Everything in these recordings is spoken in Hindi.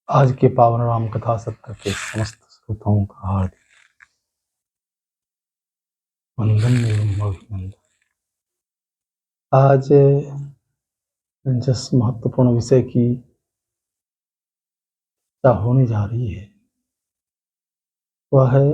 आज के पावन राम कथा सत्र के समस्त श्रोताओं का हार्दिक वंदन एवं अभिनंदन। आज जिस महत्वपूर्ण विषय की चर्चा होने जा रही है वह है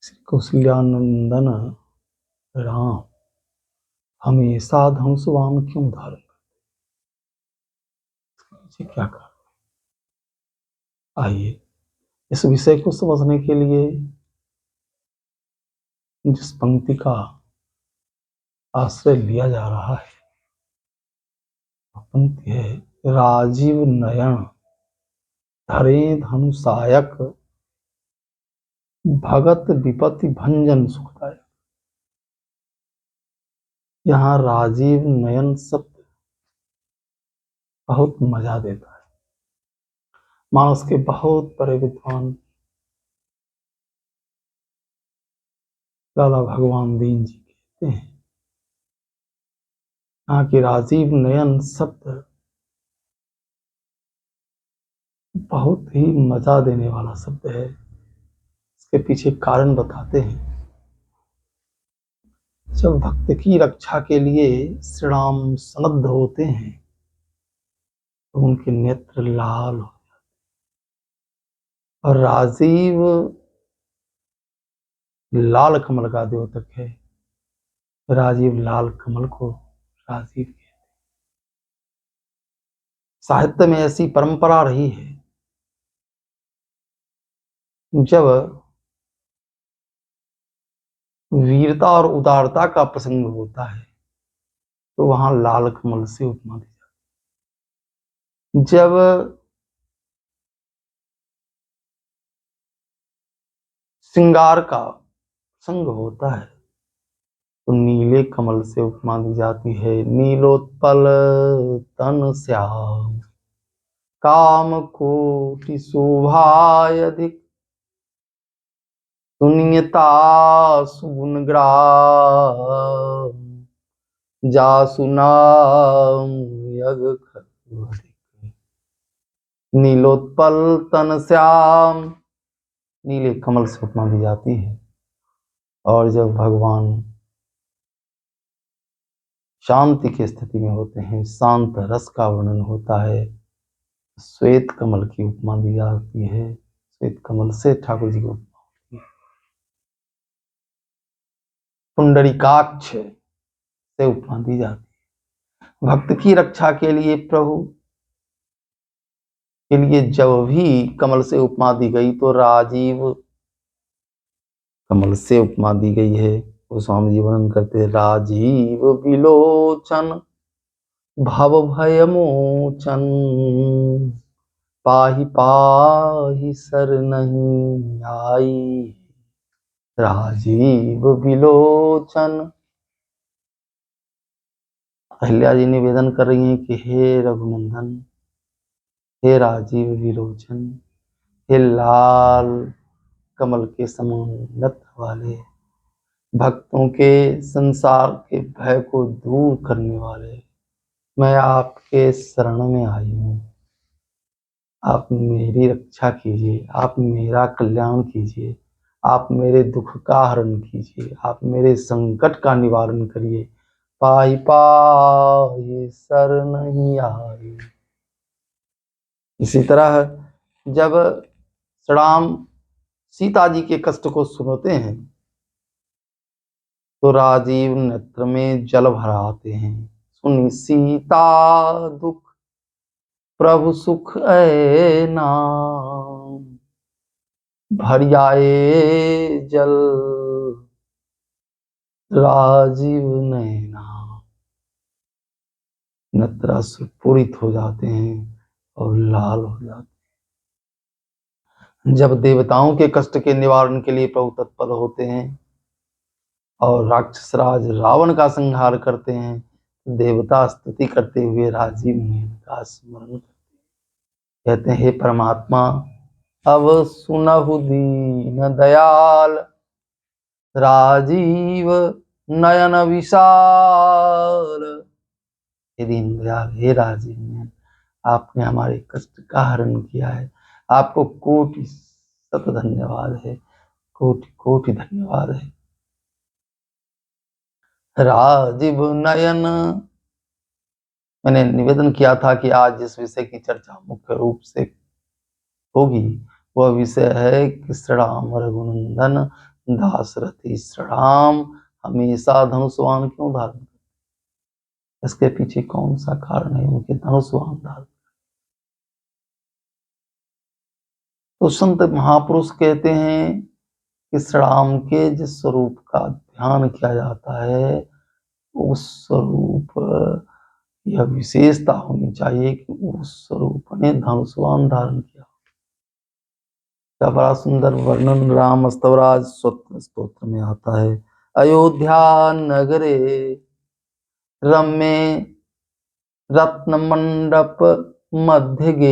श्री कौशल्यानंदन राम हमेशा धनुषवान क्यों धारण करते, क्या कारण? आइए इस विषय को समझने के लिए जिस पंक्ति का आश्रय लिया जा रहा है वह पंक्ति है, राजीव नयन धरे धनुषायक भगत विपत्ति भंजन सुखदायक। यहाँ राजीव नयन शब्द बहुत मजा देता है। मानस के बहुत बड़े विद्वान लाला भगवान दीन जी कहते हैं, यहाँ की राजीव नयन शब्द बहुत ही मजा देने वाला शब्द है। इसके पीछे कारण बताते हैं। जब भक्त की रक्षा के लिए श्री राम सन्नद्ध होते हैं तो उनके नेत्र लाल हो जाते हैं। और राजीव लाल कमल का द्योतक है। राजीव लाल कमल को राजीव कहते हैं। साहित्य में ऐसी परंपरा रही है, जब वीरता और उदारता का प्रसंग होता है तो वहां लाल कमल से उपमा दी जाती है। जब श्रृंगार का प्रसंग होता है तो नीले कमल से उपमा दी जाती है। नीलोत्पल तन श्याम काम कोटि शोभायधिक सुनियता सुगुण ग्राम जासु नाम यग खर। नीलोत्पल तन श्याम नीले कमल से उपमा दी जाती है। और जब भगवान शांति की स्थिति में होते हैं, शांत रस का वर्णन होता है, श्वेत कमल की उपमा दी जाती है। श्वेत कमल से ठाकुर जी की उपमा होती है। पुंडरीकाक्ष से उपमा दी जाती है। भक्त की रक्षा के लिए प्रभु के लिए जब भी कमल से उपमा दी गई तो राजीव कमल से उपमा दी गई है। वो स्वामी जी वर्णन करते हैं, राजीव विलोचन भव भय मोचन पाहि पाहि सर नहीं आई। राजीव विलोचन। अहिल्या जी निवेदन कर रही हैं कि हे रघुनंदन, हे राजीव विलोचन, हे लाल कमल के समान नेत्र वाले, भक्तों के संसार के भय को दूर करने वाले, मैं आपके शरण में आई हूँ। आप मेरी रक्षा कीजिए, आप मेरा कल्याण कीजिए, आप मेरे दुख का हरण कीजिए, आप मेरे संकट का निवारण करिए। पाहि पाहि सर नहीं आई। इसी तरह जब श्री राम सीता जी के कष्ट को सुनते हैं तो राजीव नेत्र में जल भर आते हैं। सुनी सीता दुख प्रभु सुख ऐ नाम भर आए जल राजीव नैना। नेत्र स्फुरित हो जाते हैं और लाल हो जाते हैं। जब देवताओं के कष्ट के निवारण के लिए प्रभु तत्पर होते हैं और राक्षस राज रावण का संहार करते हैं, देवता स्तुति करते हुए राजीव नयन का स्मरण करते हैं। कहते हैं, हे परमात्मा, अब सुनहु दीन दयाल राजीव नयन विशाल। हे दीन दयाल, हे राजीव नयन, आपने हमारे कष्ट का हरण किया है। आपको कोटि शत धन्यवाद है, कोटि कोटि धन्यवाद है। राजीव नयन, मैंने निवेदन किया था कि आज जिस विषय की चर्चा मुख्य रूप से होगी वह विषय है कि श्री राम रघुनंदन दाशरथी श्री राम हमेशा धनुष्वान क्यों धारण करते, इसके पीछे कौन सा कारण है उनके धनुष्वान धारण। तो संत महापुरुष कहते हैं कि श्री राम के जिस स्वरूप का ध्यान किया जाता है उस स्वरूप यह विशेषता होनी चाहिए कि उस स्वरूप ने धनुष्वान धारण किया। का बड़ा सुंदर वर्णन राम स्तवराज स्तोत्र में आता है। अयोध्या नगरे रम्ये रत्न मंडप मध्य गे,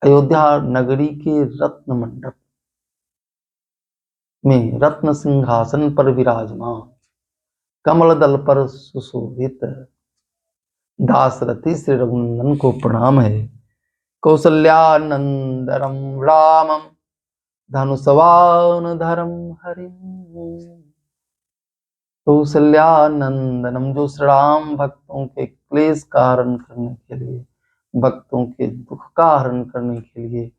अयोध्या नगरी के रत्न मंडप में रत्न सिंहासन पर विराजमान, कमल दल पर सुशोभित दाशरथी श्री रघुनंदन को प्रणाम है। कौसल्यानंदरम रामम धनुषवान धरम हरिम, कौसल्यानंदनम जो श्री राम भक्तों के क्लेश का हरण करने के लिए, भक्तों के दुख का हरण करने के लिए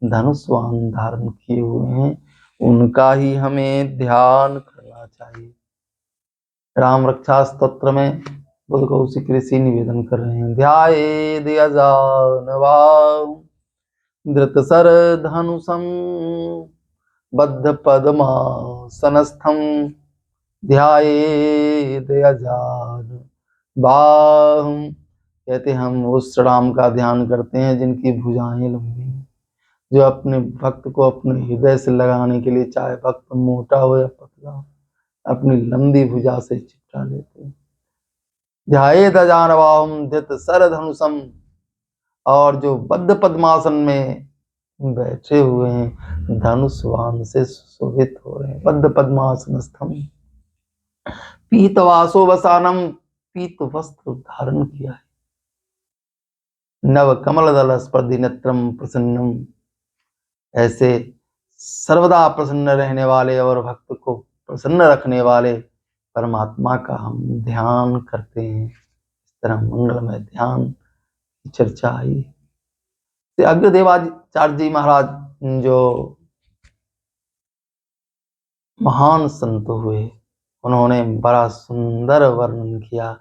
धनुष्वान धारण किए हुए हैं, उनका ही हमें ध्यान करना चाहिए। राम रक्षा स्तोत्र में बुद्ध कौशिक ऋषि निवेदन कर रहे हैं। ध्यायेद अजानवां धृतसर धनुषं बद्ध पद्मासनस्थं, ध्यायेद अजानवां, कहते हम उस राम का ध्यान करते हैं जिनकी भुजाएं लंबी, जो अपने भक्त को अपने हृदय से लगाने के लिए, चाहे भक्त मोटा हो या पतला, अपनी लंबी भुजा से चिपटा लेते हैं। ध्यायेद अजानवां धृत सर धनुषम, और जो बद्ध पद्मासन में बैठे हुए हैं धनुष्वान से सुशोभित हो रहे हैं। बद्ध पद्मासनस्थम पीतवासो वसानम, पीत वस्त्र धारण किया है। नव कमल दल स्पर्धि नेत्रम प्रसन्नम, ऐसे सर्वदा प्रसन्न रहने वाले और भक्त को प्रसन्न रखने वाले परमात्मा का हम ध्यान करते हैं। इस तरह मंगलमय ध्यान की चर्चा आई। तो अग्रदेवाचार्य जी महाराज जो महान संत हुए, उन्होंने बड़ा सुंदर वर्णन किया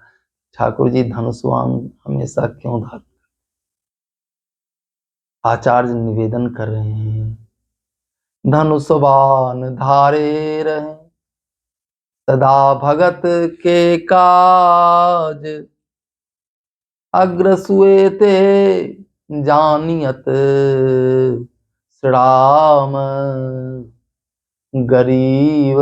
ठाकुर जी धनुष्वान हमेशा क्यों धारण। आचार्य निवेदन कर रहे हैं, धनुष्वान धारे रहे सदा भगत के काज, अग्र सुएते जानियत श्री राम गरीब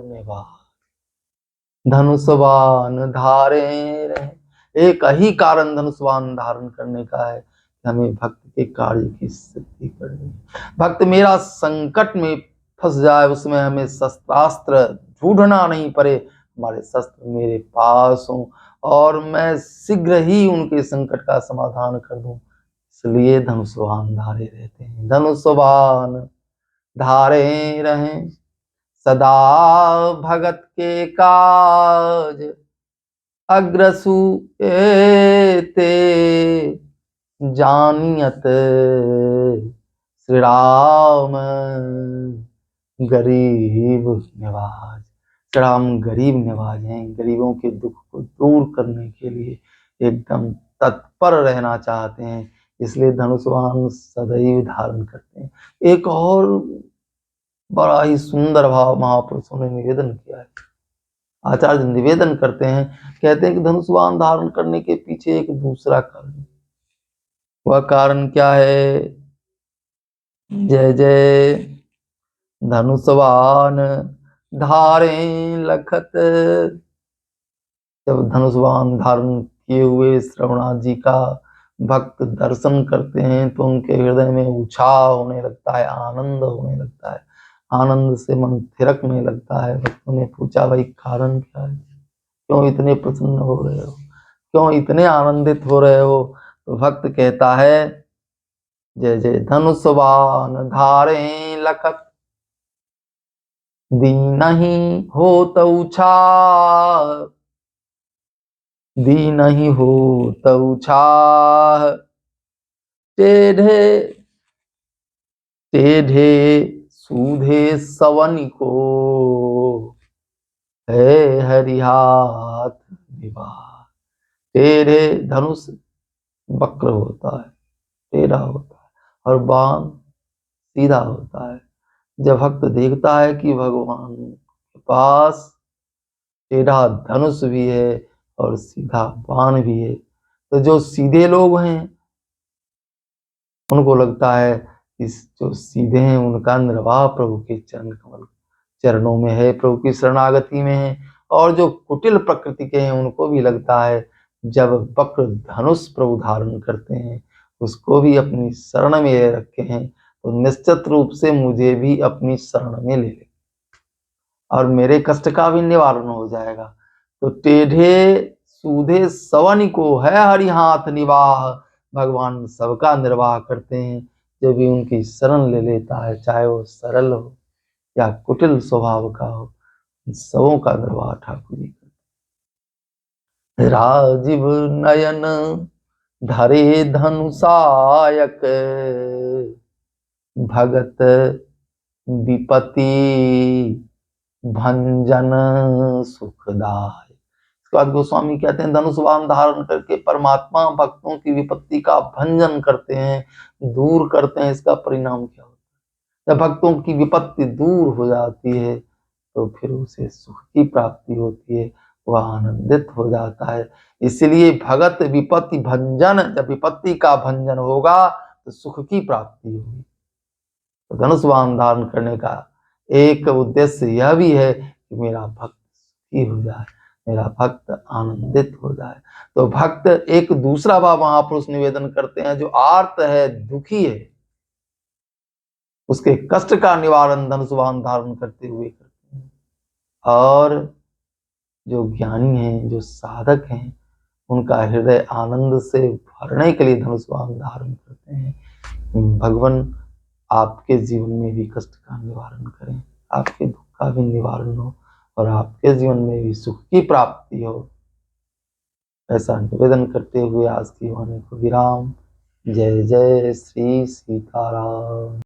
निवाज। धनुष्वान धारे रहे, एक ही कारण धनुष्वान धारण करने का है, हमें भक्त के कार्य की सिद्धि करनी। भक्त मेरा संकट में फंस जाए, उसमें हमें शस्त्रास्त्र ढूंढना नहीं पड़े, हमारे शस्त्र मेरे पास हों और मैं शीघ्र ही उनके संकट का समाधान कर दूं, इसलिए धनुष्वान धारे रहते हैं। धनुष्वान धारे रहें सदा भगत के काज, अग्रसु एते जानियत श्री राम गरीब निवाज। श्री राम गरीब निवाज हैं, गरीबों के दुख को दूर करने के लिए एकदम तत्पर रहना चाहते हैं, इसलिए धनुष्वान सदैव धारण करते हैं। एक और बड़ा ही सुंदर भाव महापुरुषों ने निवेदन किया है। आचार्य निवेदन करते हैं, कहते हैं कि धनुष्वान धारण करने के पीछे एक दूसरा कारण, वह कारण क्या है? जय जय धनुष्वान धारे लखत, जब धनुष्वान धारण किए हुए श्रवणाथ जी का भक्त दर्शन करते हैं तो उनके हृदय में उत्साह होने लगता है, आनंद होने लगता है, आनंद से मन थिरकने लगता है। भक्तों ने पूछा, भाई कारण क्या है, क्यों इतने प्रसन्न हो रहे हो? क्यों इतने आनंदित हो रहे हो? तो भक्त कहता है, जय जय धनुष बाण धारे लखत, दीनहि होतउ छाह, दीनहि होतउ छाह, टेढ़े टेढ़े सूधे सवनि को, है हरिहाथ निवाह। टेढ़े धनुष वक्र होता है, टेढ़ा होता है, और बाण सीधा होता है। जब भक्त देखता है कि भगवान के पास टेढ़ा धनुष भी है और सीधा बाण भी है, तो जो सीधे लोग हैं उनको लगता है इस जो सीधे हैं उनका निर्वाह प्रभु के चरण कमल चरणों में है, प्रभु की शरणागति में है। और जो कुटिल प्रकृति के हैं उनको भी लगता है जब वक्र धनुष प्रभु धारण करते हैं, उसको भी अपनी शरण में ले रखे हैं, तो निश्चित रूप से मुझे भी अपनी शरण में ले ले और मेरे कष्ट का भी निवारण हो जाएगा। तो टेढ़े सूधे सवन को, है हरि हाथ निवाह। भगवान सबका निर्वाह करते हैं जो भी उनकी शरण ले लेता है, चाहे वो सरल हो या कुटिल स्वभाव का हो, सबों का निर्वाह ठाकुर जी करते। राजीव नयन धरे धनुषायक, भगत विपति भंजन सुखदाय। इसके बाद गोस्वामी कहते हैं, धनुष बाण धारण करके परमात्मा भक्तों की विपत्ति का भंजन करते हैं, दूर करते हैं। इसका परिणाम क्या होता है? जब भक्तों की विपत्ति दूर हो जाती है तो फिर उसे सुख की प्राप्ति होती है, वह आनंदित हो जाता है। इसलिए भगत विपत्ति भंजन, जब विपत्ति का भंजन होगा तो सुख की प्राप्ति होगी। तो धनुष बाण धारण करने का एक उद्देश्य यह भी है कि मेरा भक्त सुखी हो जाए, मेरा भक्त आनंदित हो जाए। तो भक्त एक दूसरा भाव महापुरुष निवेदन करते हैं, जो आर्त है, दुखी है, उसके कष्ट का निवारण धनुष बाण धारण करते हुए करते हैं। और जो ज्ञानी हैं, जो साधक हैं, उनका हृदय आनंद से भरने के लिए धनुष बाण धारण करते हैं। भगवान आपके जीवन में भी कष्ट का निवारण करें, आपके दुख का भी निवारण हो और आपके जीवन में भी सुख की प्राप्ति हो, ऐसा निवेदन करते हुए आज की वाणी को विराम। जय जय श्री सीताराम।